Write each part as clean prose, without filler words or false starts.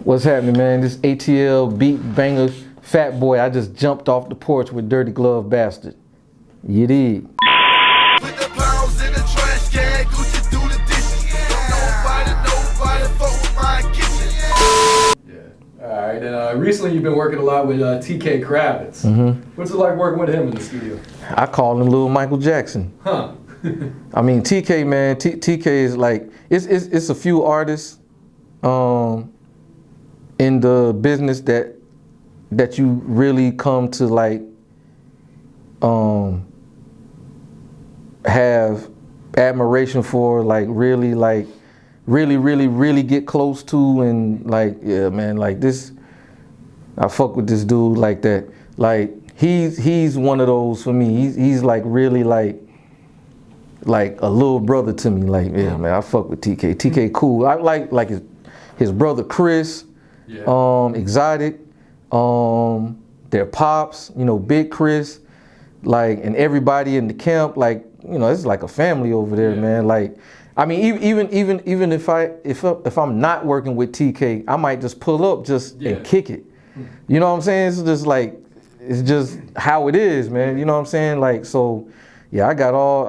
What's happening, man? This ATL beat banger Fatboi. I just jumped off the porch with Dirty Glove Bastard. You did. Put the pounds in the trash can, Gucci do the dishes. Don't nobody fuck with my kitchen. Yeah. All right. And recently you've been working a lot with TK Kravitz. What's it like working with him in the studio? I call him Little Michael Jackson. Huh. I mean, TK, man. TK is like it's a few artists in the business that you really come to like have admiration for, like really get close to, and like, yeah, man, like this, I fuck with this dude like that. Like he's one of those for me. He's like really like a little brother to me. Like, yeah, man, I fuck with TK. TK cool. I like his brother Chris, yeah. Exotic, their pops, you know, Big Chris, like, and everybody in the camp, like, you know, it's like a family over there, yeah. Man. Like, I mean, even if I'm not working with TK, I might just pull up and kick it. You know what I'm saying? It's just like, it's just how it is, man. You know what I'm saying? Like, so yeah, I got all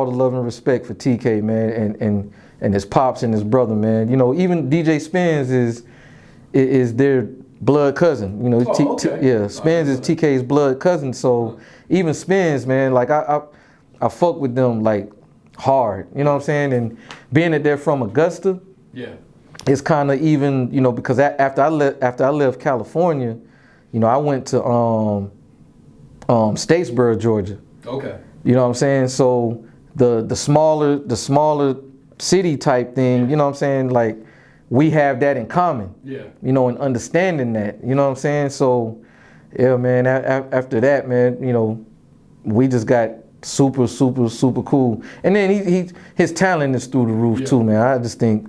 the love and respect for TK, man, and his pops and his brother, man. You know, even DJ Spins is their blood cousin. You know, yeah, Spins is TK's blood cousin. So even Spins, man, like I fuck with them like hard. You know what I'm saying? And being that they're from Augusta, yeah, it's kind of even, you know, because after I left California, you know, I went to Statesboro, Georgia. Okay. You know what I'm saying? So the smaller city type thing, you know what I'm saying? Like, we have that in common. Yeah. You know, and understanding that, you know what I'm saying? So, yeah, man, after that, man, you know, we just got super cool. And then his talent is through the roof too, man. I just think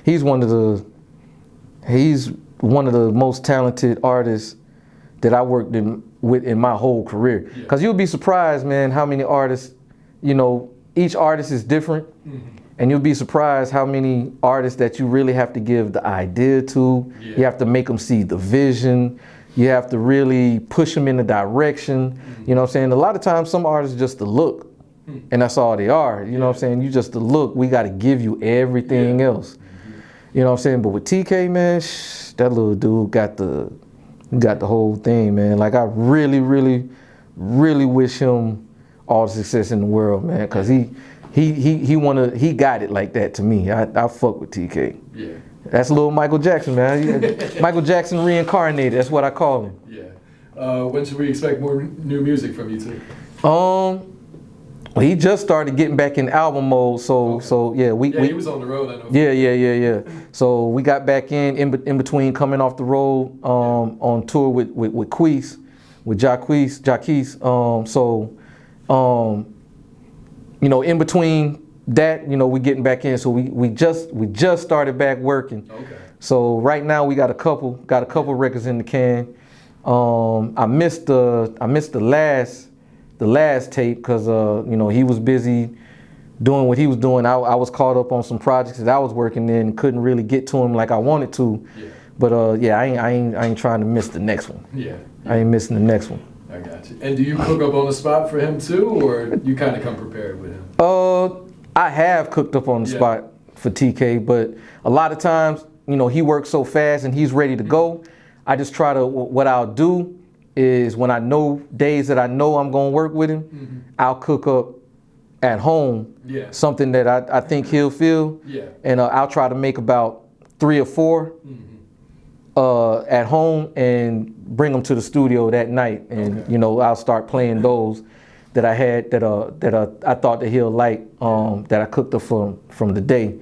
he's one of the most talented artists that I worked with in my whole career. Because you'll be surprised, man, how many artists, you know, each artist is different. And you'll be surprised how many artists that you really have to give the idea to. Yeah. You have to make them see the vision. You have to really push them in the direction. You know what I'm saying? A lot of times some artists just the look, and that's all they are. You know what I'm saying? You just the look. We got to give you everything else. You know what I'm saying? But with TK, man, that little dude got the whole thing, man. Like, I really wish him all the success in the world, man, because he got it like that to me. I fuck with TK. Yeah. That's Little Michael Jackson, man. Michael Jackson reincarnated. That's what I call him. Yeah. When should we expect more new music from you two? Well, he just started getting back in album mode, so yeah, he was on the road, I know. Yeah. So we got back in between coming off the road on tour with Queese, with Jaquise. You know, in between that, you know, we getting back in. So we just started back working. Okay. So right now we got a couple records in the can. I missed the last tape because you know, he was busy doing what he was doing. I was caught up on some projects that I was working in and couldn't really get to him like I wanted to. Yeah. But yeah, I ain't trying to miss the next one. Yeah. I ain't missing the next one. I got you. And do you cook up on the spot for him too, or you kind of come prepared with him? I have cooked up on the spot for TK, but a lot of times, you know, he works so fast and he's ready to go. I just try to, what I'll do is when I know days that I know I'm gonna work with him, I'll cook up at home something that I think he'll feel, and I'll try to make about 3 or 4 at home and bring them to the studio that night, and you know, I'll start playing those that I had that I thought that he'll like, that I cooked up from the day.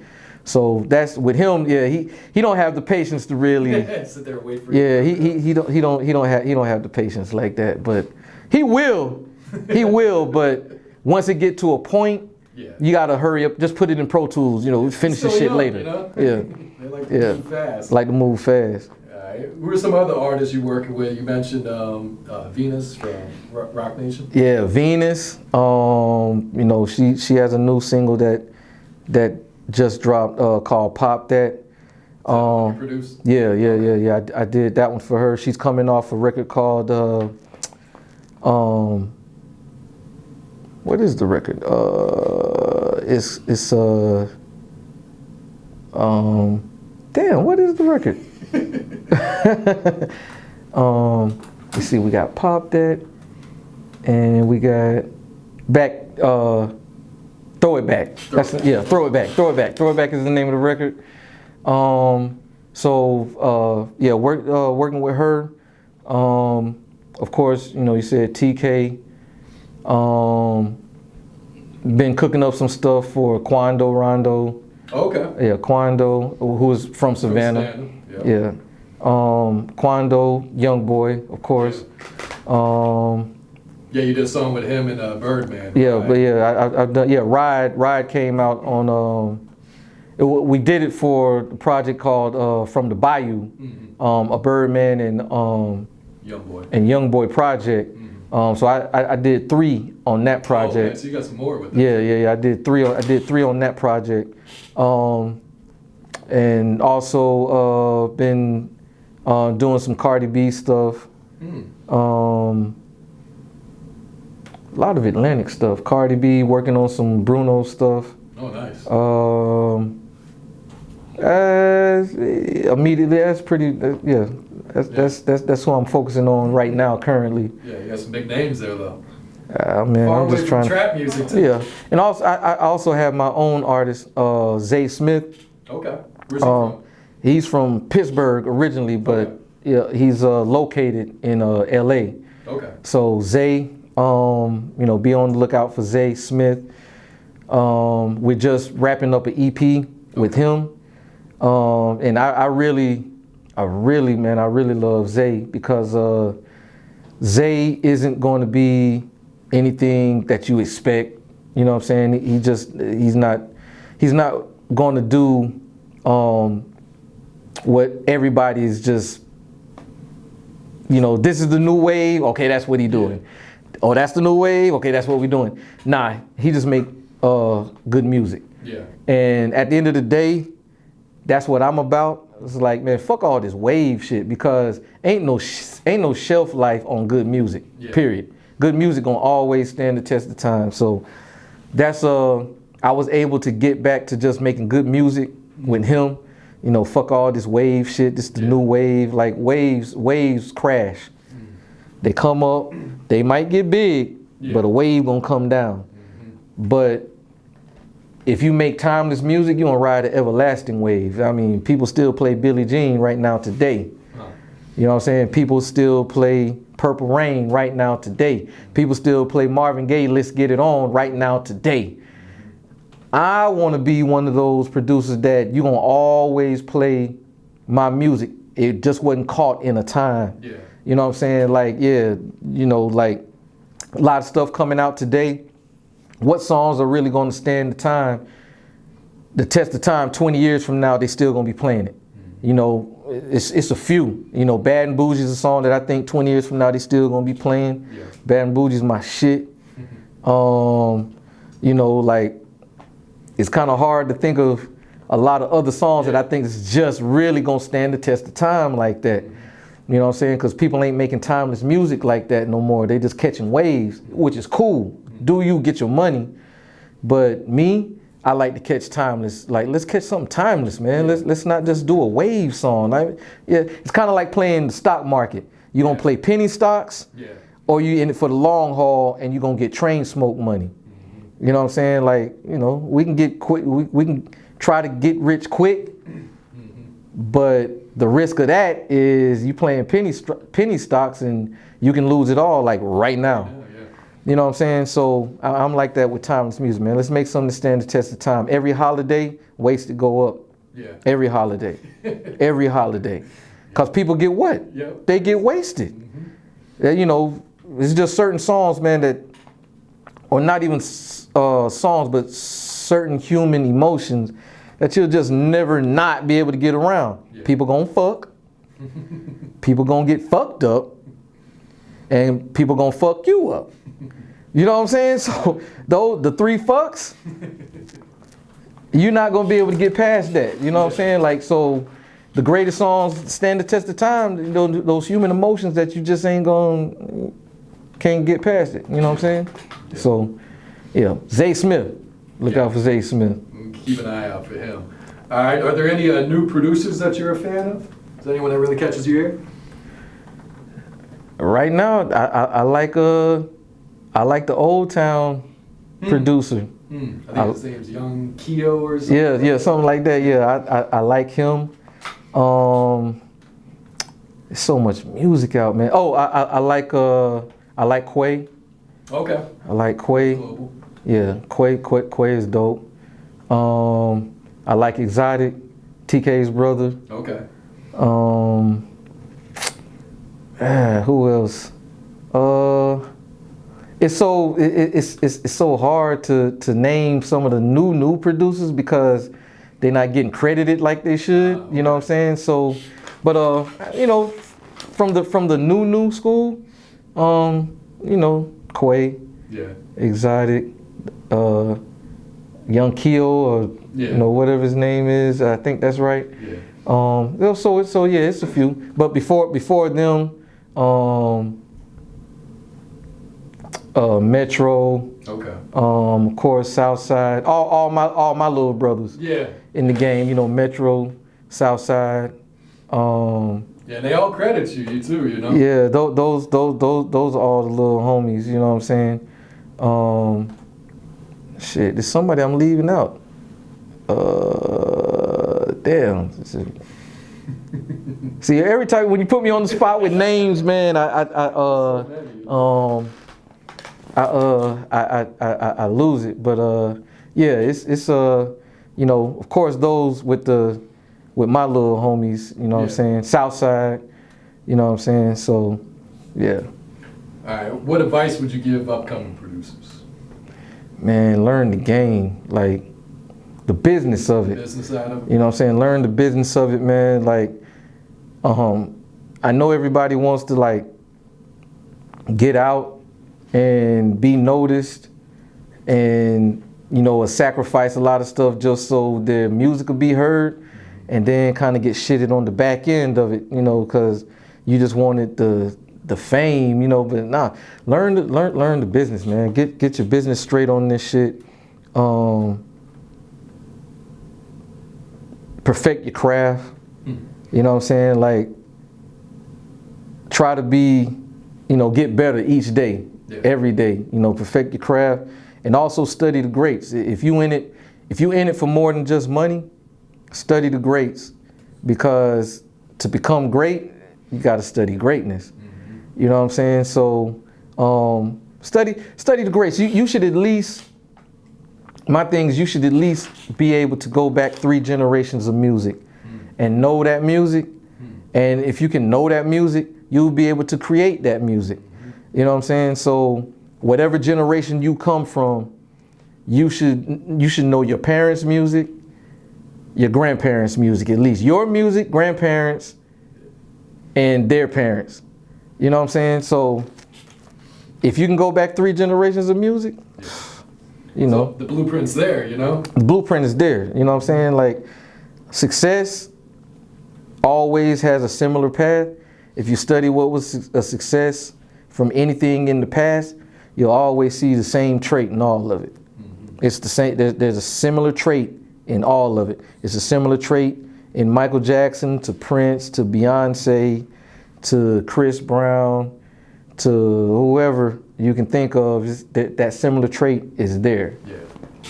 So that's with him. Yeah, he don't have the patience to really sit there and wait for you. Yeah, he don't have the patience like that, but he will. But once it get to a point, you gotta hurry up. Just put it in Pro Tools. You know, finish the shit later. You know? Yeah, they like to move fast. Like to move fast. Who are some other artists you're working with? You mentioned Venus from Roc Nation. Yeah, Venus. You know, she has a new single that just dropped called "Pop That." You produced? Yeah. I did that one for her. She's coming off a record called what is the record? It's damn, what is the record? Let's see, we got Pop That, and we got Back, Throw It Back. Throw It Back. Throw It Back. Throw It Back is the name of the record. Working with her. Of course, you know, you said TK. Been cooking up some stuff for Quando Rondo. Okay. Yeah, Quando, who's from Savannah. Yeah. Quando, Youngboy, of course. Yeah, you did a song with him and Birdman. Yeah, right? but yeah, I've done. Yeah, Ride came out on. We did it for a project called From the Bayou, a Birdman and Youngboy project. So I did 3 on that project. Oh, okay, so you got some more with that. Yeah. I did 3 on that project. And also been doing some Cardi B stuff. A lot of Atlantic stuff. Cardi B, working on some Bruno stuff. Oh, nice. Immediately, that's pretty. That's who I'm focusing on right now, currently. Yeah, you got some big names there, though. Man, Far I'm away just from trying. Trap music too. Yeah, and also I also have my own artist, Zay Smith. Okay. Where's he from? He's from Pittsburgh originally, but yeah, he's located in L.A. Okay. So Zay, be on the lookout for Zay Smith. We're just wrapping up an EP with him, and I really love Zay because Zay isn't going to be anything that you expect. You know what I'm saying? He's not going to do what everybody is just. This is the new wave. Okay, that's what he doing. Yeah. Oh, that's the new wave. Okay, that's what we doing. Nah, he just make good music. Yeah. And at the end of the day, that's what I'm about. It's like, man, fuck all this wave shit because ain't no shelf life on good music. Yeah. Period. Good music gonna always stand the test of time. So that's I was able to get back to just making good music with him. Fuck all this wave shit. This is the new wave. Like waves crash. They come up, they might get big, but a wave gonna come down. But if you make timeless music, you gonna ride an everlasting wave. I mean, people still play Billie Jean right now today. You know what I'm saying? People still play Purple Rain right now today. People still play Marvin Gaye, Let's Get It On right now today. I wanna be one of those producers that you gonna always play my music. It just wasn't caught in a time. Yeah. You know what I'm saying? Like, like a lot of stuff coming out today. What songs are really going to stand the test of time 20 years from now, they still going to be playing it. It's a few. Bad and Bougie is a song that I think 20 years from now, they still going to be playing. Yeah. Bad and Bougie is my shit. It's kind of hard to think of a lot of other songs that I think is just really going to stand the test of time like that. You know what I'm saying? Because people ain't making timeless music like that no more. They just catching waves, which is cool. Do you get your money? But me, I like to catch timeless. Like, let's catch something timeless, man. Let's not just do a wave song. It's kind of like playing the stock market. You're going to play penny stocks, or you in it for the long haul and you're going to get train smoke money. You know what I'm saying? Like, we can get quick. We can try to get rich quick, but the risk of that is you playing penny stocks and you can lose it all like right now. You know what I'm saying? So I'm like that with timeless music, man. Let's make something to stand the test of time. Every holiday, wasted go up. Yeah. Every holiday. Every holiday. Because people get what? Yep. They get wasted. It's just certain songs, man, that, or not even songs, but certain human emotions that you'll just never not be able to get around. Yeah. People gonna fuck. People gonna get fucked up. And people gonna fuck you up. You know what I'm saying? So the 3 fucks, you're not gonna be able to get past that. You know what I'm saying? Like, so the greatest songs stand the test of time. You know, those human emotions that you just can't get past it. You know what I'm saying? Yeah. So, yeah, Zay Smith. Look out for Zay Smith. Keep an eye out for him. All right, are there any new producers that you're a fan of? Is there anyone that really catches your ear? Right now, I like the Old Town producer. I think his name's Young Keo or something. Yeah, something like that. Yeah, I like him. There's so much music out, man. Oh, I like Quay. Okay. I like Quay. Global. Yeah, Quay is dope. I like Exotic, TK's brother. Okay. Who else? It's so hard to name some of the new producers because they're not getting credited like they should. You know what I'm saying? So, but you know, from the new school, you know, Quay, yeah, Exotic, Young Keo, or you know, whatever his name is. I think that's right. Yeah. So yeah, it's a few. But before them, Metro. Okay. Of course, Southside. All my little brothers. Yeah. In the game, you know, Metro, Southside. Yeah, they all credit you too, you know. Yeah, those are all the little homies. You know what I'm saying? Shit, there's somebody I'm leaving out. Damn. See, every time when you put me on the spot with names, man, I lose it. But yeah, it's you know, of course those with my little homies, you know what I'm saying, Southside, you know what I'm saying. So yeah. All right, what advice would you give upcoming producers? Man, learn the game, like the business of it. Business side of it. You know what I'm saying? Learn the business of it, man. Like, I know everybody wants to like get out and be noticed and, you know, sacrifice a lot of stuff just so their music will be heard, and then kind of get shitted on the back end of it, you know, because you just wanted the fame, you know. But nah, learn the business, man. Get your business straight on this shit. Perfect your craft. You know what I'm saying? Like, try to be, you know, get better each day, every day. You know, perfect your craft, and also study the greats. If you in it for more than just money, study the greats, because to become great, you got to study greatness. You know what I'm saying? So study the greats. You should at least, my thing is, you should at least be able to go back 3 generations of music and know that music. And if you can know that music, you'll be able to create that music. You know what I'm saying? So whatever generation you come from, you should know your parents' music, your grandparents' music, at least. Your music, grandparents, and their parents. You know what I'm saying? So if you can go back 3 generations of music, you know. So the blueprint's there, you know? The blueprint is there, you know what I'm saying? Like, success always has a similar path. If you study what was a success from anything in the past, you'll always see the same trait in all of it. It's the same, there's a similar trait in all of it. It's a similar trait in Michael Jackson, to Prince, to Beyonce, to Chris Brown, to whoever you can think of. That similar trait is there. Yeah.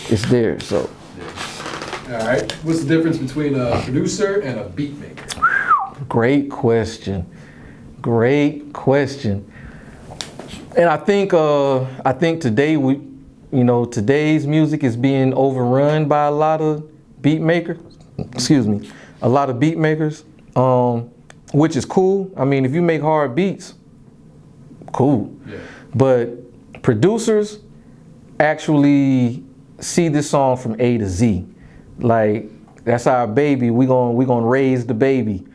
It's there, so. Yeah. All right, what's the difference between a producer and a beat maker? Great question. Great question. And I think today today's music is being overrun by a lot of beat makers. A lot of beat makers, which is cool. I mean, if you make hard beats, cool. Yeah. But producers actually see this song from A to Z. Like, that's our baby. We gonna raise the baby.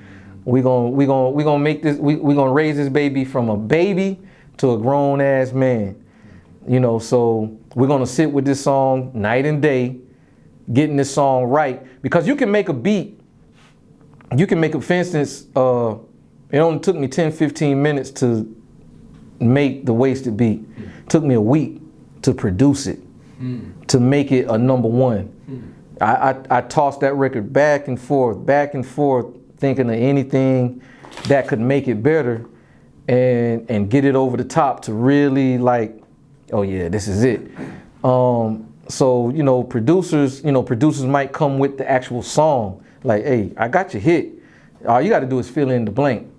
We gonna make this. We gonna raise this baby from a baby to a grown ass man. You know, so we're gonna sit with this song night and day, getting this song right. Because you can make a beat you can make it, for instance, it only took me 10, 15 minutes to make the Wasted beat. It took me a week to produce it, to make it a number one. I tossed that record back and forth, thinking of anything that could make it better and get it over the top to really like, oh yeah, this is it. So, you know, producers might come with the actual song. Like, hey, I got your hit. All you got to do is fill in the blank.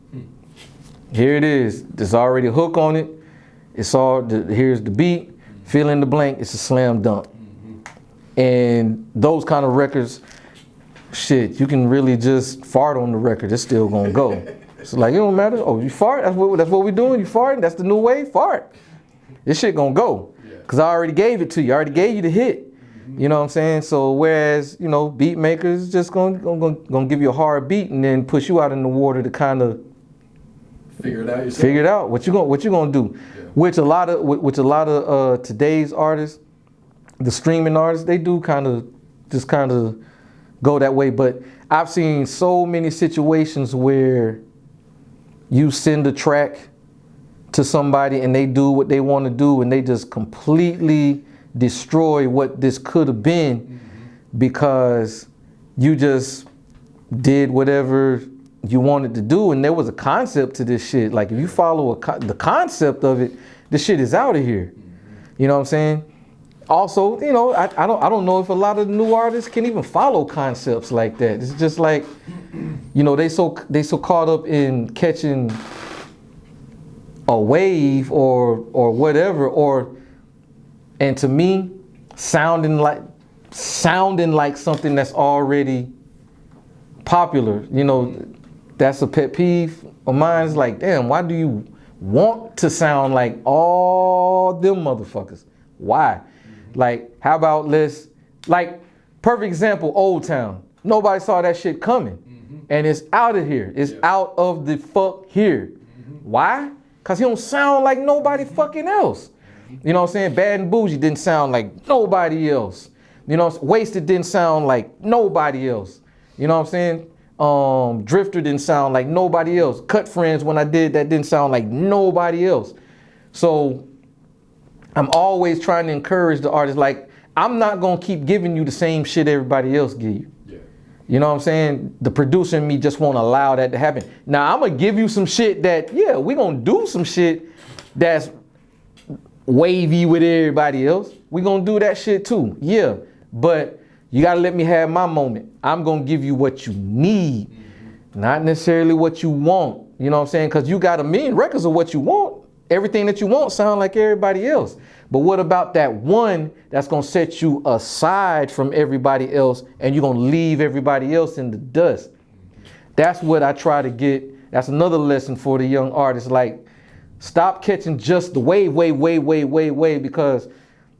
Here it is. There's already a hook on it. Here's the beat. Fill in the blank. It's a slam dunk. And those kind of records, shit, you can really just fart on the record. It's still gonna go. It's like, it don't matter. Oh, you fart? That's what we doing? You farting? That's the new way? Fart. This shit gonna go. Because I already gave it to you. I already gave you the hit. You know what I'm saying? So whereas, you know, beat makers just gonna give you a hard beat and then push you out in the water to kind of figure it out yourself. Figure it out. What you gonna do? Yeah. Which a lot of today's artists, the streaming artists, they do kind of go that way. But I've seen so many situations where you send a track to somebody and they do what they want to do and they just completely destroy what this could have been because you just did whatever you wanted to do, and there was a concept to this shit. Like if you follow the concept of it, this shit is out of here. You know what I'm saying? Also, you know, I don't know if a lot of the new artists can even follow concepts like that. It's just like, you know, they so caught up in catching a wave or whatever, and to me, sounding like something that's already popular. You know, that's a pet peeve of mine. It's like, damn, why do you want to sound like all them motherfuckers? Why? Like, how about perfect example, Old Town. Nobody saw that shit coming. And it's out of here. It's out of the fuck here. Why? Because he don't sound like nobody fucking else. You know what I'm saying? Bad and Bougie didn't sound like nobody else. You know, Wasted didn't sound like nobody else. You know what I'm saying? Drifter didn't sound like nobody else. Cut Friends, when I did that, didn't sound like nobody else. So I'm always trying to encourage the artists, like, I'm not going to keep giving you the same shit everybody else give you. Yeah. You know what I'm saying? The producer in me just won't allow that to happen. Now, I'm going to give you some shit that, yeah, we're going to do some shit that's wavy with everybody else. We're going to do that shit too. Yeah. But you got to let me have my moment. I'm going to give you what you need, not necessarily what you want. You know what I'm saying? Because you got a million records of what you want. Everything that you want sound like everybody else. But what about that one that's going to set you aside from everybody else and you're going to leave everybody else in the dust? That's what I try to get. That's another lesson for the young artists. Like, stop catching just the wave, because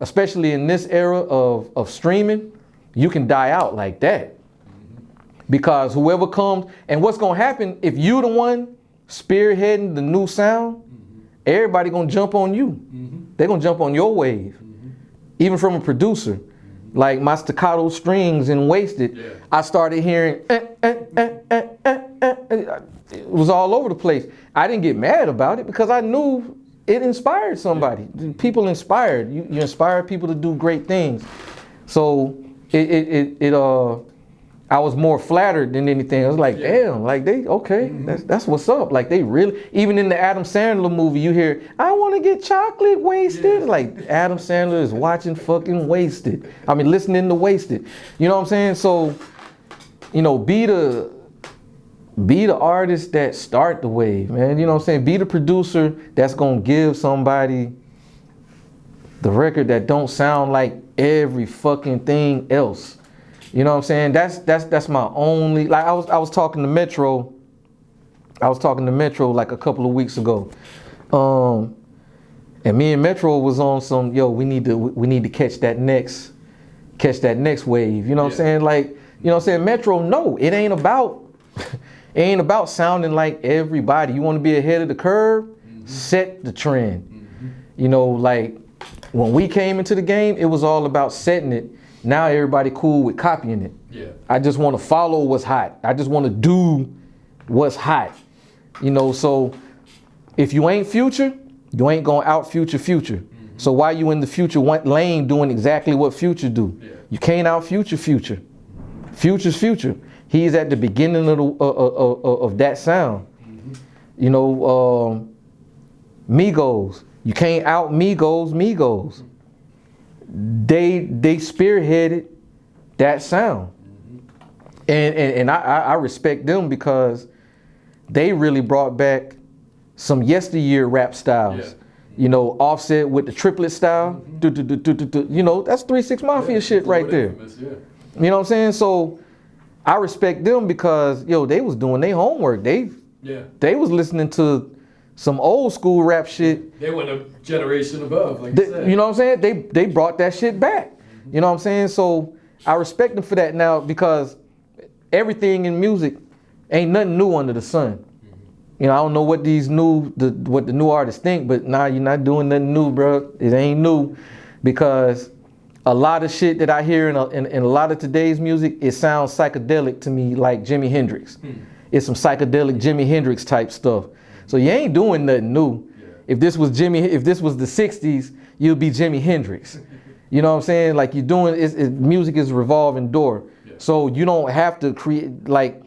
especially in this era of streaming, you can die out like that. Because whoever comes, and what's going to happen if you the one spearheading the new sound, everybody going to jump on you. They're going to jump on your wave. Even from a producer. Like my staccato strings in Wasted, I started hearing it was all over the place. I didn't get mad about it because I knew it inspired somebody. People inspired. You inspire people to do great things. So I was more flattered than anything. I was like, damn, like that's what's up. Like they really, even in the Adam Sandler movie, you hear, I want to get chocolate wasted. Like Adam Sandler is watching fucking Wasted. I mean, listening to Wasted. You know what I'm saying? So, you know, be the artist that start the wave, man. You know what I'm saying? Be the producer that's gonna give somebody the record that don't sound like every fucking thing else. You know what I'm saying? That's my only, like I was talking to Metro. I was talking to Metro like a couple of weeks ago. And me and Metro was on some, we need to catch that next wave. You know what I'm saying? Like, you know what I'm saying? Metro, no, it ain't about sounding like everybody. You want to be ahead of the curve? Set the trend. You know, like when we came into the game, it was all about setting it. Now everybody cool with copying it. Yeah. I just want to follow what's hot. I just want to do what's hot. You know, so if you ain't Future, you ain't gonna out Future. So why you in the Future lane doing exactly what Future do? Yeah. You can't out Future. Future's Future. He's at the beginning of that sound. You know, Migos. You can't out Migos. They spearheaded that sound. And I respect them because they really brought back some yesteryear rap styles. Yeah. You know, Offset with the triplet style. You know, that's 3 6 Mafia shit right there. Infamous, yeah. You know what I'm saying? So I respect them because, yo, they was doing their homework. They was listening to some old school rap shit. They went a generation above, like you said. You know what I'm saying? They brought that shit back. You know what I'm saying? So I respect them for that now because everything in music ain't nothing new under the sun. You know, I don't know what what the new artists think, but nah, you're not doing nothing new, bro. It ain't new because a lot of shit that I hear in a lot of today's music, it sounds psychedelic to me like Jimi Hendrix. It's some psychedelic Jimi Hendrix type stuff. So you ain't doing nothing new. Yeah. If this was the 60s, you'd be Jimi Hendrix. You know what I'm saying? Like you're doing, music is a revolving door. Yeah. So you don't have to create, like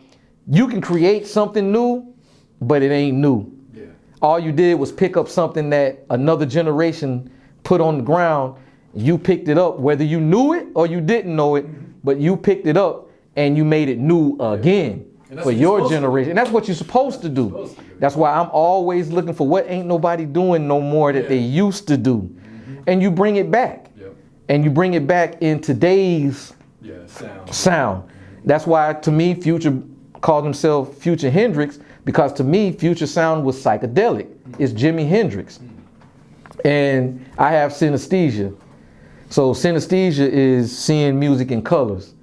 you can create something new, but it ain't new. Yeah. All you did was pick up something that another generation put on the ground. You picked it up, whether you knew it or you didn't know it, but you picked it up and you made it new again for your generation. And that's what you're supposed to do. That's why I'm always looking for what ain't nobody doing no more that they used to do. And you bring it back. Yep. And you bring it back in today's sound. That's why, to me, Future called himself Future Hendrix, because to me, Future sound was psychedelic. It's Jimi Hendrix. And I have synesthesia. So synesthesia is seeing music in colors.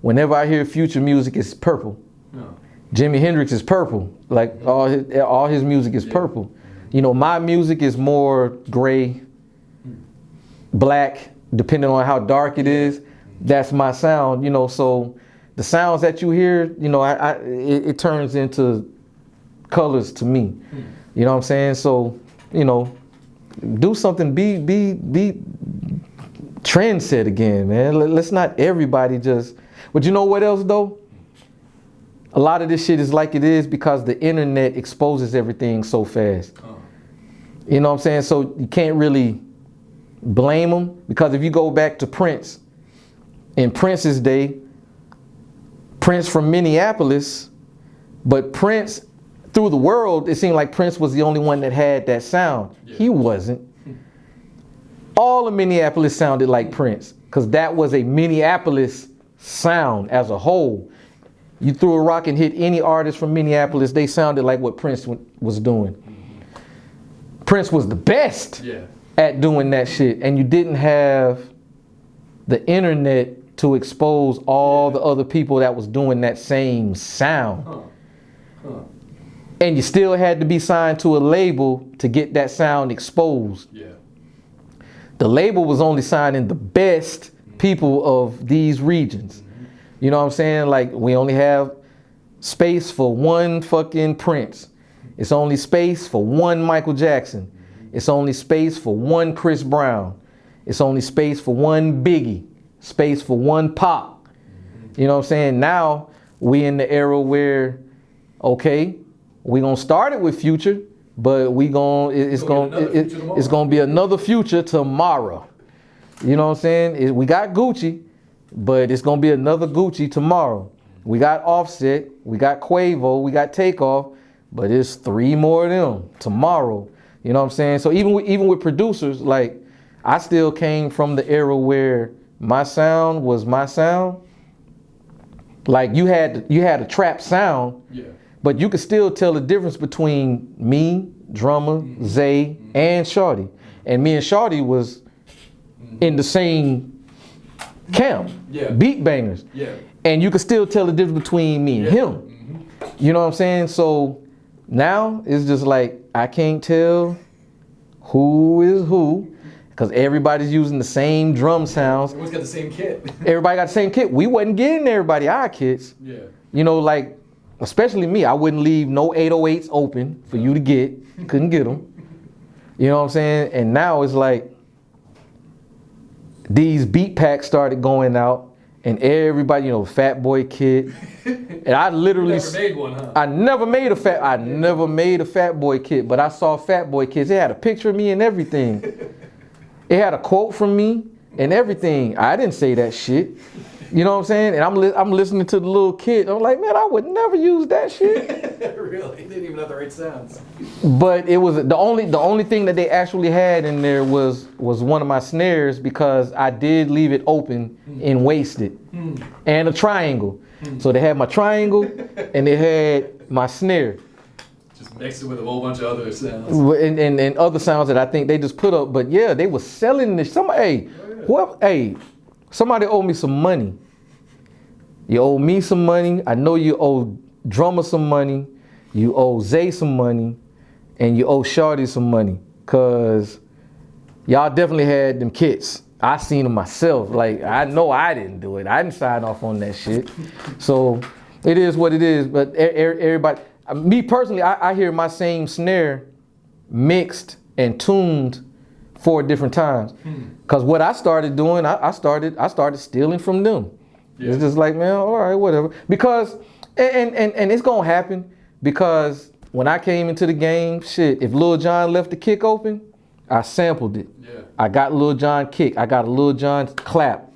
Whenever I hear Future music, it's purple. Jimi Hendrix is purple. Like all his music is purple. You know, my music is more gray, black, depending on how dark it is. That's my sound, you know. So the sounds that you hear, you know, it turns into colors to me. You know what I'm saying? So, you know, do something, be trend set again, man. Let's not everybody just, but you know what else though? A lot of this shit is like it is because the internet exposes everything so fast. You know what I'm saying? So you can't really blame them, because if you go back to Prince, in Prince's day, Prince from Minneapolis, but Prince through the world, it seemed like Prince was the only one that had that sound. He wasn't. All of Minneapolis sounded like Prince, because that was a Minneapolis sound as a whole. You threw a rock and hit any artist from Minneapolis, they sounded like what Prince was doing. Prince was the best at doing that shit, and you didn't have the internet to expose all the other people that was doing that same sound. And you still had to be signed to a label to get that sound exposed. The label was only signing the best people of these regions. You know what I'm saying? Like, we only have space for one fucking Prince. It's only space for one Michael Jackson. It's only space for one Chris Brown. It's only space for one Biggie. Space for one Pac. You know what I'm saying? Now we in the era where, okay, we gonna start it with Future, but it's gonna be another Future tomorrow. You know what I'm saying? We got Gucci, but it's gonna be another Gucci tomorrow. We got Offset, we got Quavo, we got Takeoff, but it's 3 more of them tomorrow. You know what I'm saying? So even with producers, like, I still came from the era where my sound was my sound. Like, you had a trap sound, but you could still tell the difference between me, drummer, Zay, and Shorty. And me and Shorty was in the same camp, beat bangers. And you could still tell the difference between me and him. You know what I'm saying? So now it's just like, I can't tell who is who. because everybody's using the same drum sounds. Everyone's got the same kit. Everybody got the same kit. We wasn't getting everybody our kits. Yeah. You know, like, especially me, I wouldn't leave no 808s open for you to get. Couldn't get them. You know what I'm saying? And now it's like, these beat packs started going out, and everybody, you know, Fatboi kit. And I literally You never made one, huh? I never made a Fatboi kit, but I saw Fatboi kits. It had a picture of me and everything. It had a quote from me and everything. I didn't say that shit. You know what I'm saying? And I'm listening to the little kid. I'm like, man, I would never use that shit. Really? They didn't even have the right sounds. But it was the only thing that they actually had in there was one of my snares, because I did leave it open and wasted, and a triangle. So they had my triangle and they had my snare. Just mixed it with a whole bunch of other sounds. And other sounds that I think they just put up. But yeah, they was selling this. Somebody owe me some money. You owe me some money. I know you owe Drummer some money. You owe Zay some money. And you owe Shorty some money. Cause y'all definitely had them kits. I seen them myself. Like, I know I didn't do it. I didn't sign off on that shit. So it is what it is. But everybody, me personally, I hear my same snare mixed and tuned 4 different times. Cause what I started doing, I started stealing from them. Yeah. It's just like, man, all right, whatever. Because and it's gonna happen, because when I came into the game, shit, if Lil Jon left the kick open, I sampled it. Yeah. I got Lil Jon kick. I got a Lil Jon clap.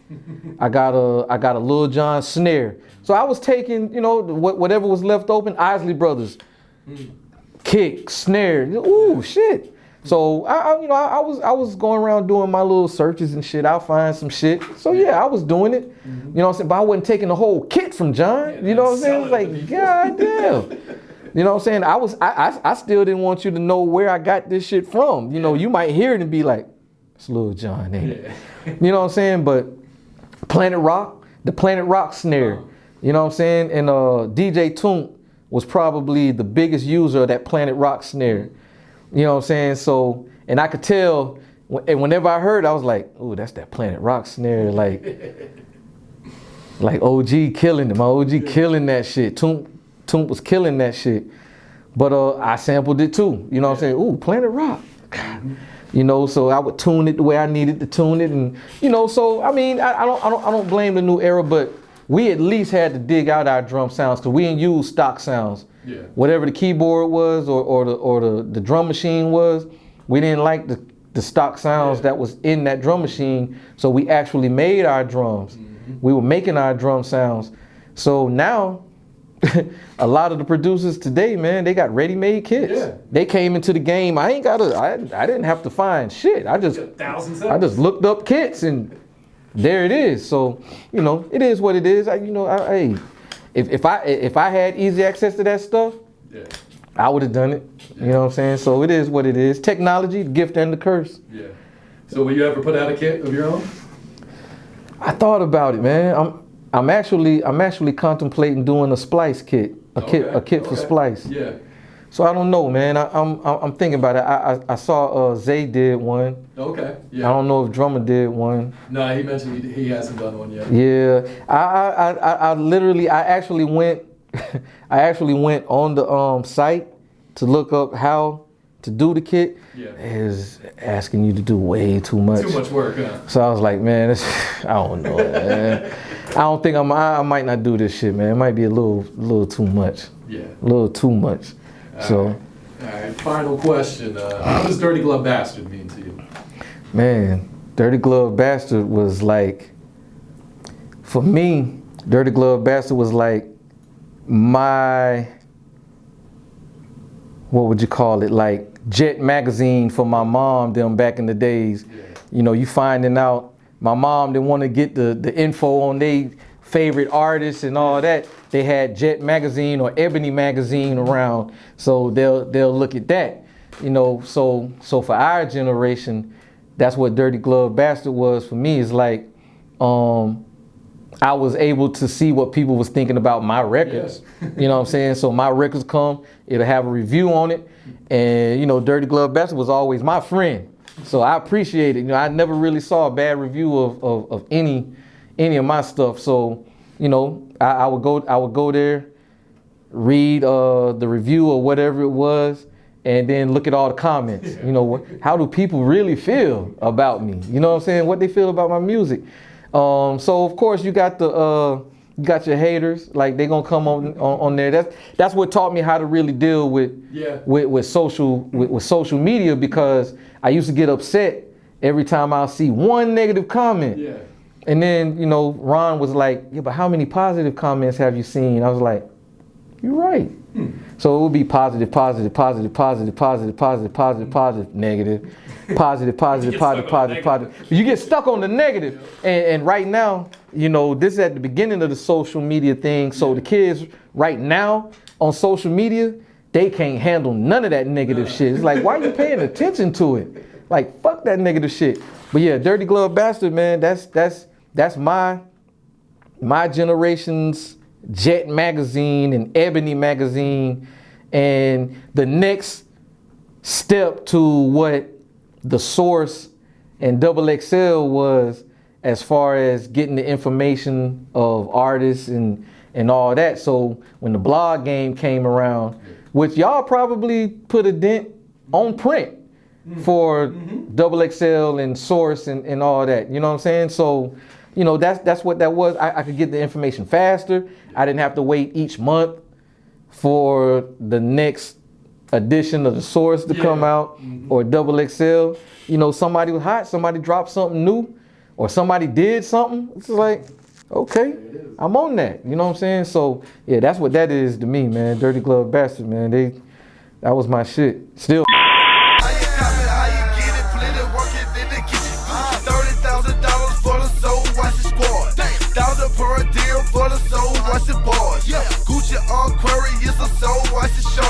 I got a Lil Jon snare. So I was taking, you know, whatever was left open. Isley Brothers, kick, snare. Ooh, shit. So I was going around doing my little searches and shit. I'll find some shit. So yeah, I was doing it. You know what I'm saying? But I wasn't taking the whole kit from Jon. You know what I'm saying? It's like, god damn. You know what I'm saying? I still didn't want you to know where I got this shit from. You know, you might hear it and be like, it's Lil Jon, ain't it? You know what I'm saying? But Planet Rock, the Planet Rock snare. You know what I'm saying? And DJ Toomp was probably the biggest user of that Planet Rock snare. You know what I'm saying? So, and I could tell, and whenever I heard it, I was like, ooh, that's that Planet Rock snare. Like OG killing it. My OG killing that shit. Toomp was killing that shit. But I sampled it too. You know what I'm saying? Ooh, Planet Rock. You know, so I would tune it the way I needed to tune it. And, you know, so, I mean, I don't blame the new era, but we at least had to dig out our drum sounds, because we didn't use stock sounds. Yeah. Whatever the keyboard was or the drum machine was, we didn't like the stock sounds that was in that drum machine. So we actually made our drums. We were making our drum sounds. So now, a lot of the producers today, man, they got ready-made kits. Yeah. They came into the game. I didn't have to find shit. I just looked up kits and there it is. So, you know, it is what it is. If I had easy access to that stuff, I would have done it. You know what I'm saying? So it is what it is. Technology, the gift and the curse. Yeah. So will you ever put out a kit of your own? I thought about it, man. I'm actually contemplating doing a Splice kit, a kit for Splice. Yeah. So I don't know, man. I'm thinking about it. I saw Zay did one. Okay. Yeah. I don't know if Drummer did one. No, he mentioned he hasn't done one yet. Yeah. I actually went on the site to look up how to do the kit. Yeah. Is asking you to do way too much. Too much work, huh? So I was like, man, I don't know, man. I don't think I might not do this shit, man. It might be a little too much. Yeah. A little too much. All right, final question. What does Dirty Glove Bastard mean to you? Man, Dirty Glove Bastard was like, for me, Dirty Glove Bastard was like my, what would you call it? Like Jet magazine for my mom them back in the days. Yeah. You know, you finding out my mom didn't want to get the info on their favorite artists and all that. They had Jet magazine or Ebony magazine around, so they'll look at that. You know, so for our generation, that's what Dirty Glove Bastard was for me. It's like I was able to see what people was thinking about my records. Yeah. You know what I'm saying? So my records come, it'll have a review on it. And you know, Dirty Glove Bastard was always my friend. So I appreciate it. You know, I never really saw a bad review of any of my stuff. So, you know, I would go there, read the review or whatever it was, and then look at all the comments. You know, how do people really feel about me? You know what I'm saying? What they feel about my music. So of course you got your haters, like they gonna come on there. That's what taught me how to really deal with social media, because I used to get upset every time I see one negative comment. Yeah. And then, you know, Ron was like, yeah, but how many positive comments have you seen? I was like, you're right. So it would be positive, negative, positive. You get stuck on the negative. And right now, you know, this is at the beginning of the social media thing. So the kids right now on social media, they can't handle none of that negative shit. It's like, why are you paying attention to it? Like, fuck that negative shit. But yeah, Dirty Glove Bastard, man, that's my generation's Jet magazine and Ebony magazine, and the next step to what the Source and Double XL was as far as getting the information of artists and all that. So when the blog game came around, which y'all probably put a dent on print for Double XL and Source and all that, you know what I'm saying? So, you know, that's what that was. I could get the information faster. I didn't have to wait each month for the next edition of the Source to come out or Double XL. You know, somebody was hot, somebody dropped something new, or somebody did something. It's like, okay, I'm on that. You know what I'm saying? So yeah, that's what that is to me, man. Dirty Glove Bastard, man. That was my shit. Still. For a deal for the soul, watch the boys. Gucci on Aquarius, a soul, watch the shark.